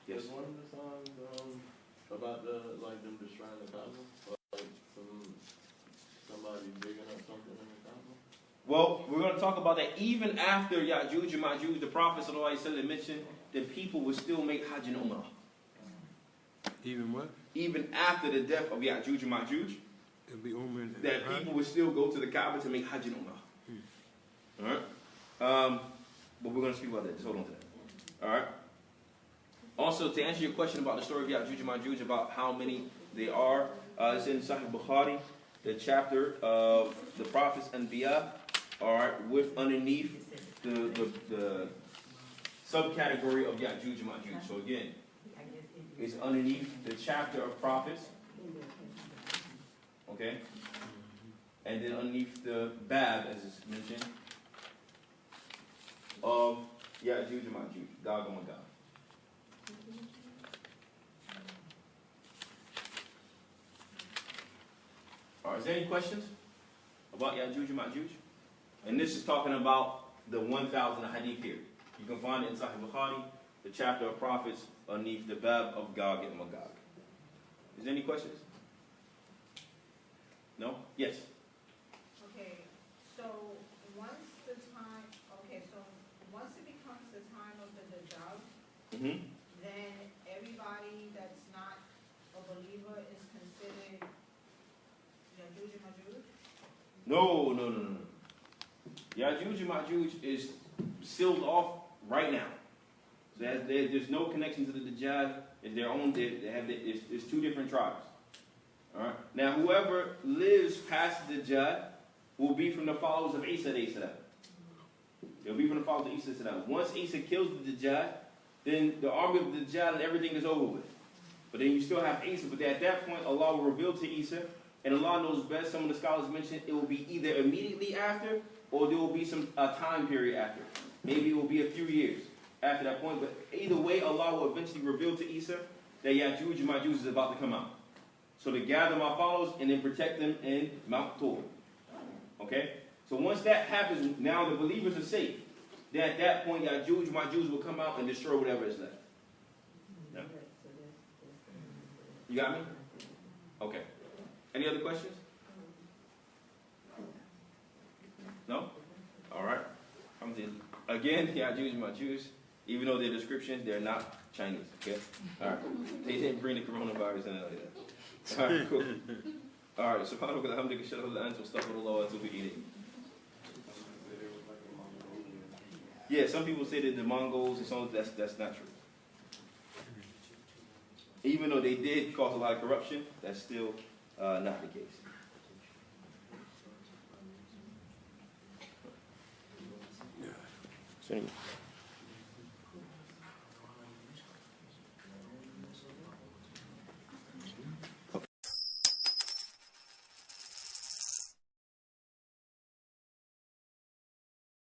Yes. Was one of the songs about them destroying the Kaaba? Like somebody digging up something in the Kaaba? Well, we're going to talk about that even after Yajooj and Majooj. The Prophet ﷺ mentioned that people would still make Hajj and Umrah. Even what? Even after the death of Yajooj and Majooj, it'll be Umrah. That people would still go to the Kaaba to make Hajj and Umrah. Alright? But we're going to speak about that. Just hold on to that. Alright? Also, to answer your question about the story of Yajooj and Majooj, about how many they are, it's in Sahih Bukhari, the chapter of the prophets and Anbiya, alright, with underneath the subcategory of Yajooj and Majooj. So again, it's underneath the chapter of prophets, okay? And then underneath the Bab, as it's mentioned, of Yajooj and Majooj, Gog and Magog. Alright, is there any questions about Yajooj and Majooj? And this is talking about the 1,000 hadith here. You can find it in Sahih Bukhari, the chapter of prophets, underneath the Bab of Gog and Magog. Is there any questions? No? Yes? Okay, so once it becomes the time of the Dajjal, then everybody that's not a believer is considered Yajooj and Majooj? No. Yajooj and Majooj is sealed off right now. So there's no connection to the Dajjal. It's their own. It's two different tribes. All right. Now, whoever lives past the Dajjal will be from the followers of Isa. They'll be from the followers of Isa. Once Isa kills the Dajjal, then the army of the Dajjal and everything is over with. But then you still have Isa. But at that point, Allah will reveal to Isa, and Allah knows best. Some of the scholars mentioned it will be either immediately after, or there will be a time period after. Maybe it will be a few years after that point, but either way, Allah will eventually reveal to Isa, that Yajooj and Majooj is about to come out. So to gather my followers and then protect them in Mount Tor. Okay? So once that happens, now the believers are safe. Then at that point, Yajooj and Majooj will come out and destroy whatever is left. Yeah? You got me? Okay. Any other questions? No? All right. Again, Yajooj and Majooj, even though their descriptions, they're not Chinese. Okay? All right. They didn't bring the coronavirus in like that. All right, cool. All right. Subhanahu wa ta'ala, astaghfirullah until we eat it. Yeah, some people say that the Mongols and so on, that's not true. Even though they did cause a lot of corruption, that's still not the case. So anyway.